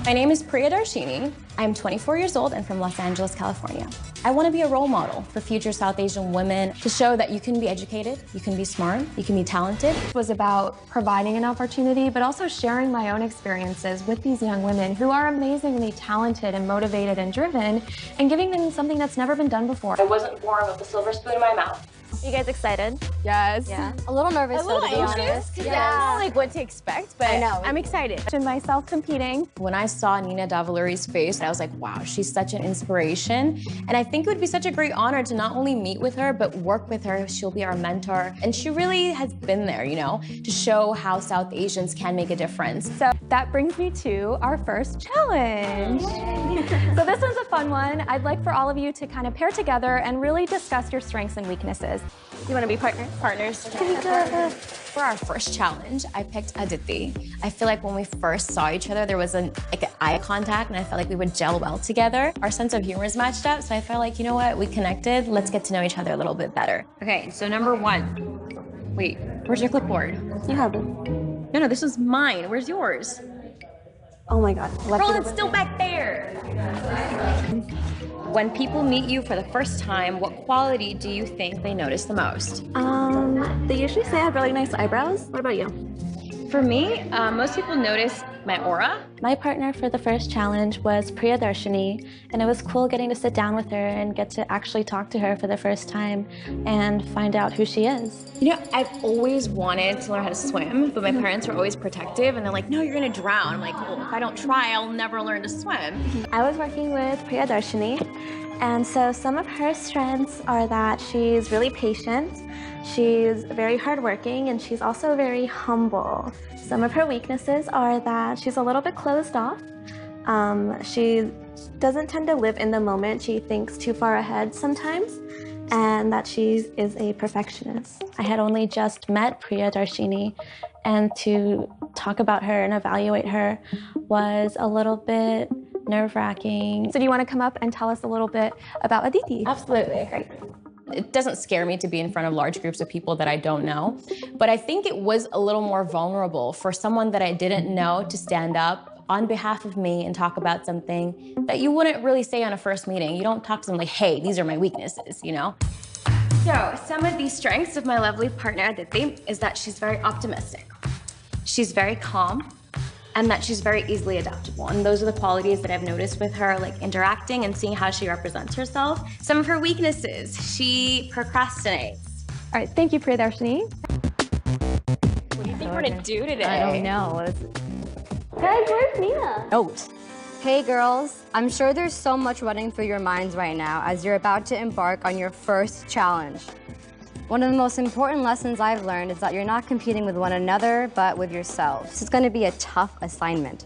My name is Priyadarshini. I'm 24 years old and from Los Angeles, California. I want to be a role model for future South Asian women to show that you can be educated, you can be smart, you can be talented. It was about providing an opportunity, but also sharing my own experiences with these young women who are amazingly talented and motivated and driven, and giving them something that's never been done before. I wasn't born with a silver spoon in my mouth. You guys excited? Yes. Yeah. A little nervous, to be honest. Because I don't know like what to expect, but I know. I'm excited. And myself competing. When I saw Nina Davuluri's face, I was like, wow, she's such an inspiration. And I think it would be such a great honor to not only meet with her, but work with her. She'll be our mentor. And she really has been there, you know, to show how South Asians can make a difference. So that brings me to our first challenge. So this one's a fun one. I'd like for all of you to kind of pair together and really discuss your strengths and weaknesses. You want to be partners? For our first challenge, I picked Aditi. I feel like when we first saw each other, there was an eye contact, and I felt like we would gel well together. Our sense of humor is matched up, so I felt like, you know what, we connected. Let's get to know each other a little bit better. Okay, so number one. Wait, where's your clipboard? You have it. No, this was mine. Where's yours? Oh my God. Girl, it's still back there. When people meet you for the first time, what quality do you think they notice the most? They usually say I have really nice eyebrows. What about you? For me, most people notice my aura. My partner for the first challenge was Priyadarshini, and it was cool getting to sit down with her and get to actually talk to her for the first time and find out who she is. You know, I've always wanted to learn how to swim, but my parents were always protective, and they're like, no, you're gonna drown. I'm like, well, if I don't try, I'll never learn to swim. I was working with Priyadarshini, and so some of her strengths are that she's really patient, she's very hardworking, and she's also very humble. Some of her weaknesses are that she's a little bit closed off. She doesn't tend to live in the moment. She thinks too far ahead sometimes, and that she is a perfectionist. I had only just met Priyadarshini, and to talk about her and evaluate her was a little bit nerve-wracking. So do you want to come up and tell us a little bit about Aditi? Absolutely. Great. It doesn't scare me to be in front of large groups of people that I don't know, but I think it was a little more vulnerable for someone that I didn't know to stand up on behalf of me and talk about something that you wouldn't really say on a first meeting. You don't talk to them like, hey, these are my weaknesses, you know? So some of the strengths of my lovely partner, Aditi, is that she's very optimistic. She's very calm, and that she's very easily adaptable. And those are the qualities that I've noticed with her, like interacting and seeing how she represents herself. Some of her weaknesses, she procrastinates. All right, thank you, Priyadarshini. What do you think we're gonna do today? I don't know. Guys, where's Nina? Note. Hey girls, I'm sure there's so much running through your minds right now as you're about to embark on your first challenge. One of the most important lessons I've learned is that you're not competing with one another, but with yourselves. It's gonna be a tough assignment.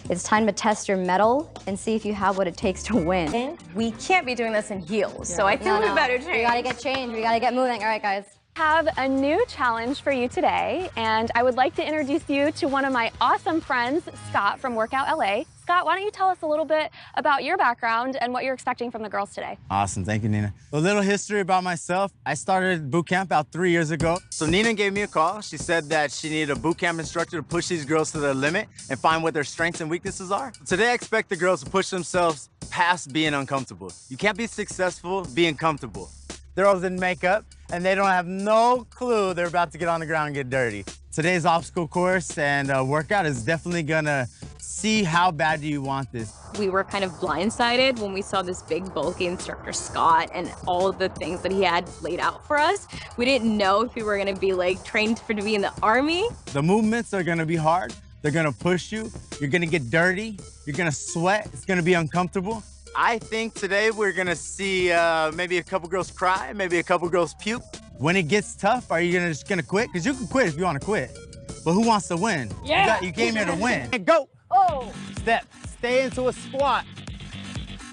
It's time to test your mettle and see if you have what it takes to win. We can't be doing this in heels, so I think we better change. We gotta get changed, we gotta get moving. All right, guys. Have a new challenge for you today, and I would like to introduce you to one of my awesome friends, Scott from Workout LA. Scott, why don't you tell us a little bit about your background and what you're expecting from the girls today? Awesome, thank you, Nina. A little history about myself. I started Bootcamp about 3 years ago. So Nina gave me a call. She said that she needed a Bootcamp instructor to push these girls to their limit and find what their strengths and weaknesses are. Today, I expect the girls to push themselves past being uncomfortable. You can't be successful being comfortable. They're all in makeup, and they don't have no clue they're about to get on the ground and get dirty. Today's obstacle course and workout is definitely gonna see how bad do you want this. We were kind of blindsided when we saw this big, bulky instructor, Scott, and all of the things that he had laid out for us. We didn't know if we were gonna be like trained to be in the army. The movements are gonna be hard. They're gonna push you. You're gonna get dirty. You're gonna sweat. It's gonna be uncomfortable. I think today we're gonna see maybe a couple girls cry, maybe a couple girls puke. When it gets tough, are you just gonna quit? Because you can quit if you wanna quit. But who wants to win? Yeah. You came here to win. Go. Oh. Step. Stay into a squat.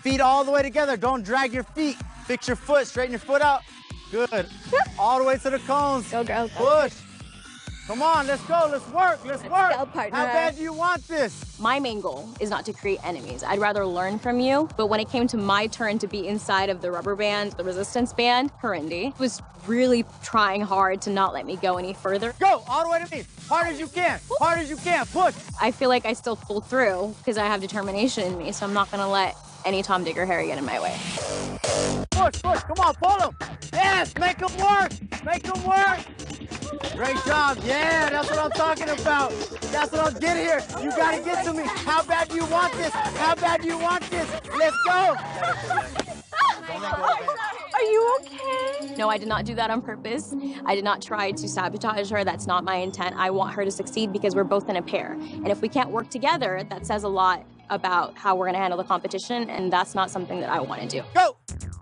Feet all the way together. Don't drag your feet. Fix your foot. Straighten your foot out. Good. All the way to the cones. Go, girls. Push. Come on, let's go, let's work, let's work. go, partner. How bad do you want this? My main goal is not to create enemies. I'd rather learn from you. But when it came to my turn to be inside of the rubber band, the resistance band, Harindi was really trying hard to not let me go any further. Go, all the way to me. Hard as you can, hard as you can, push. I feel like I still pull through because I have determination in me, so I'm not gonna let any Tom, Dick, or Harry get in my way. Push, push, come on, pull him. Yes, make him work, make him work. Great job, yeah, that's what I'm talking about. That's what I'm getting here. You gotta get to me. How bad do you want this? How bad do you want this? Let's go. Are you okay? No, I did not do that on purpose. I did not try to sabotage her. That's not my intent. I want her to succeed because we're both in a pair. And if we can't work together, that says a lot about how we're gonna handle the competition, and that's not something that I wanna do. Go.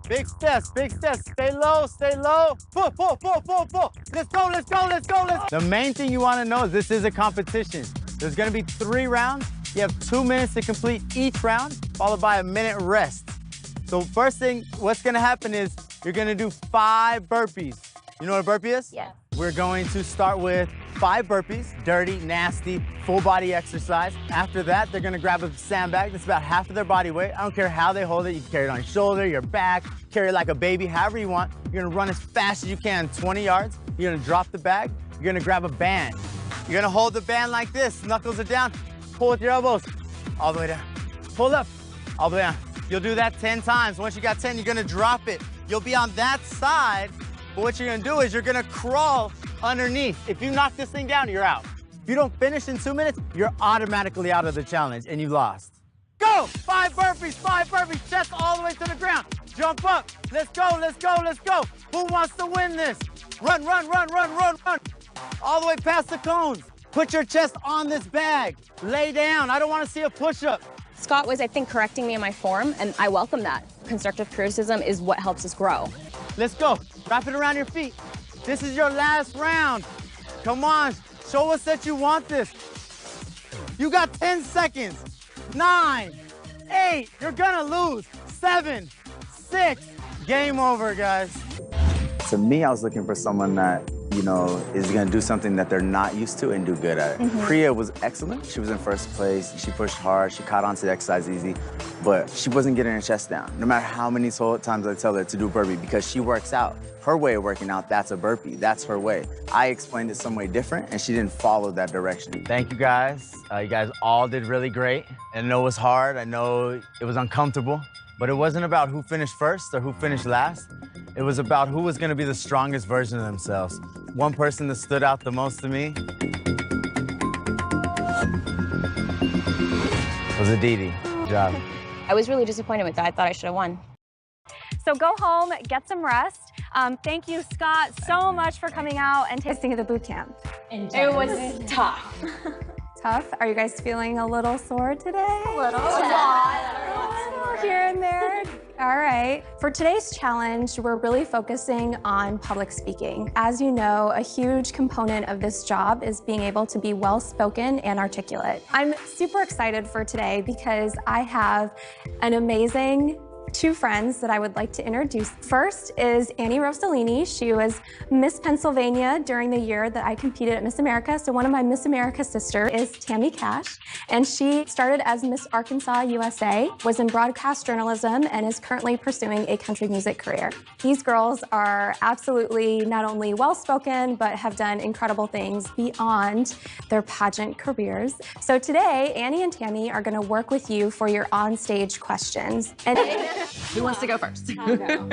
Big steps, big steps. Stay low, stay low. Pull, pull, pull, pull, pull. Let's go, let's go, let's go, let's go. The main thing you wanna know is this is a competition. There's gonna be 3 rounds. You have 2 minutes to complete each round, followed by a minute rest. So first thing, what's gonna happen is you're gonna do 5 burpees. You know what a burpee is? Yeah. We're going to start with 5 burpees, dirty, nasty, full body exercise. After that, they're gonna grab a sandbag that's about half of their body weight. I don't care how they hold it. You can carry it on your shoulder, your back, carry it like a baby, however you want. You're gonna run as fast as you can, 20 yards. You're gonna drop the bag. You're gonna grab a band. You're gonna hold the band like this. Knuckles are down. Pull with your elbows. All the way down. Pull up. All the way down. You'll do that 10 times. Once you got 10, you're gonna drop it. You'll be on that side, but what you're gonna do is you're gonna crawl underneath. If you knock this thing down, you're out. If you don't finish in 2 minutes, you're automatically out of the challenge and you lost. Go! 5 burpees, chest all the way to the ground. Jump up. Let's go, let's go, let's go. Who wants to win this? Run, run, run, run, run, run. All the way past the cones. Put your chest on this bag. Lay down. I don't want to see a push-up. Scott was, I think, correcting me in my form, and I welcome that. Constructive criticism is what helps us grow. Let's go. Wrap it around your feet. This is your last round. Come on. Show us that you want this. You got 10 seconds. 9, 8. You're gonna lose. 7, 6. Game over, guys. To me, I was looking for someone that, you know, is gonna do something that they're not used to and do good at it. Priya was excellent. She was in first place. She pushed hard. She caught on to the exercise easy, but she wasn't getting her chest down. No matter how many times I tell her to do burpee, because she works out. Her way of working out, that's a burpee. That's her way. I explained it some way different, and she didn't follow that direction. Thank you, guys. You guys all did really great. I know it was hard. I know it was uncomfortable, but it wasn't about who finished first or who finished last. It was about who was gonna be the strongest version of themselves. One person that stood out the most to me was Aditi. Good job. I was really disappointed with that. I thought I should have won. So go home, get some rest. Thank you, Scott, so much for coming out and tasting of the boot camp. It was tough. Tough? Are you guys feeling a little sore today? A little. Here and there. All right. For today's challenge, we're really focusing on public speaking. As you know, a huge component of this job is being able to be well-spoken and articulate. I'm super excited for today because I have an amazing 2 friends that I would like to introduce. First is Annie Rossellini. She was Miss Pennsylvania during the year that I competed at Miss America. So one of my Miss America sisters is Tammy Cash, and she started as Miss Arkansas USA, was in broadcast journalism, and is currently pursuing a country music career. These girls are absolutely not only well-spoken, but have done incredible things beyond their pageant careers. So today, Annie and Tammy are gonna work with you for your on-stage questions. And who wants to go first? I'll go.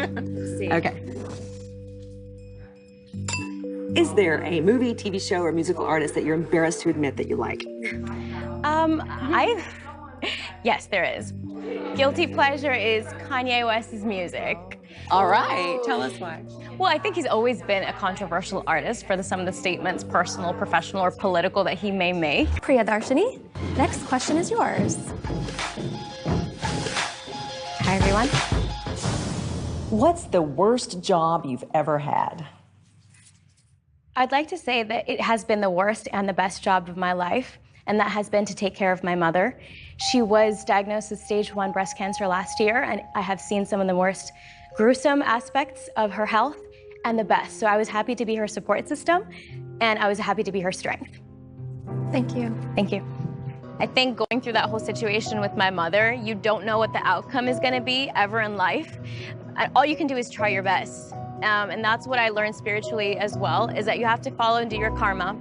Okay. Is there a movie, TV show, or musical artist that you're embarrassed to admit that you like? Yes, there is. Guilty pleasure is Kanye West's music. All right, tell us why. Well, I think he's always been a controversial artist for some of the statements, personal, professional, or political, that he may make. Priyadarshini, next question is yours. Hi, everyone. What's the worst job you've ever had? I'd like to say that it has been the worst and the best job of my life, and that has been to take care of my mother. She was diagnosed with stage 1 breast cancer last year, and I have seen some of the most gruesome aspects of her health and the best. So I was happy to be her support system, and I was happy to be her strength. Thank you. Thank you. I think going through that whole situation with my mother, you don't know what the outcome is gonna be ever in life. All you can do is try your best. And that's what I learned spiritually as well, is that you have to follow and do your karma.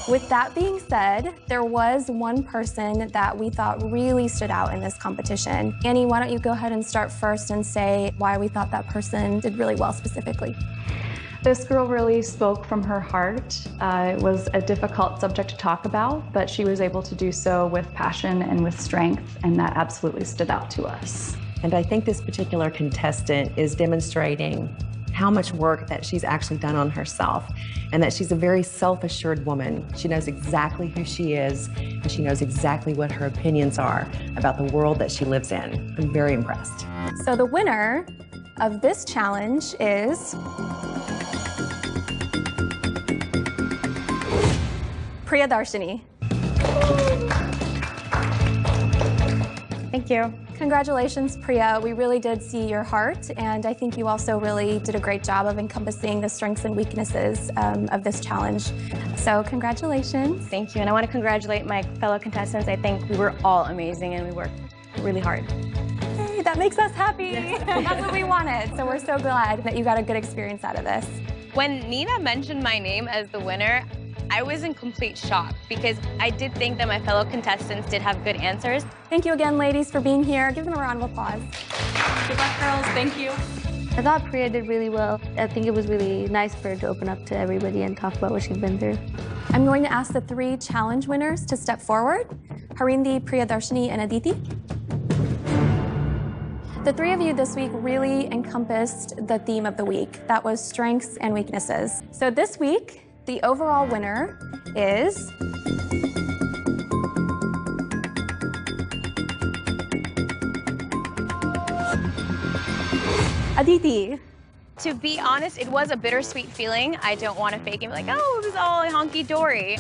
With that being said, there was one person that we thought really stood out in this competition. Annie, why don't you go ahead and start first and say why we thought that person did really well specifically. This girl really spoke from her heart. It was a difficult subject to talk about, but she was able to do so with passion and with strength, and that absolutely stood out to us. And I think this particular contestant is demonstrating how much work that she's actually done on herself, and that she's a very self-assured woman. She knows exactly who she is, and she knows exactly what her opinions are about the world that she lives in. I'm very impressed. So the winner of this challenge is Priyadarshini. Thank you. Congratulations, Priya. We really did see your heart, and I think you also really did a great job of encompassing the strengths and weaknesses of this challenge. So congratulations. Thank you, and I want to congratulate my fellow contestants. I think we were all amazing and we worked really hard. Hey, that makes us happy. That's what we wanted, so we're so glad that you got a good experience out of this. When Nina mentioned my name as the winner, I was in complete shock because I did think that my fellow contestants did have good answers. Thank you again, ladies, for being here. Give them a round of applause. Good luck, girls. Thank you. I thought Priya did really well. I think it was really nice for her to open up to everybody and talk about what she's been through. I'm going to ask the 3 challenge winners to step forward, Harindi, Priyadarshini, and Aditi. The 3 of you this week really encompassed the theme of the week. That was strengths and weaknesses. So this week, the overall winner is Aditi. To be honest, it was a bittersweet feeling. I don't want to fake it, like, oh, it was all honky-dory.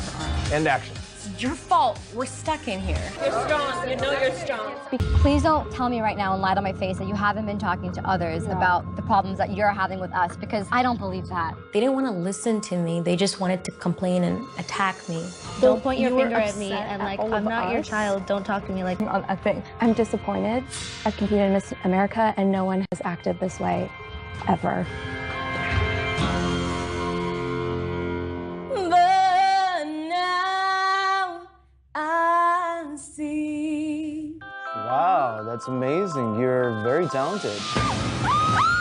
End action. It's your fault. We're stuck in here. You're strong. You know you're strong. Please don't tell me right now and lie to my face that you haven't been talking to others about the problems that you're having with us, because I don't believe that. They didn't want to listen to me. They just wanted to complain and attack me. Don't point your finger at me and like, I'm not your child. Don't talk to me like I think I'm disappointed. I've competed in Miss America and no one has acted this way ever. But now I see. Wow, that's amazing. You're very talented.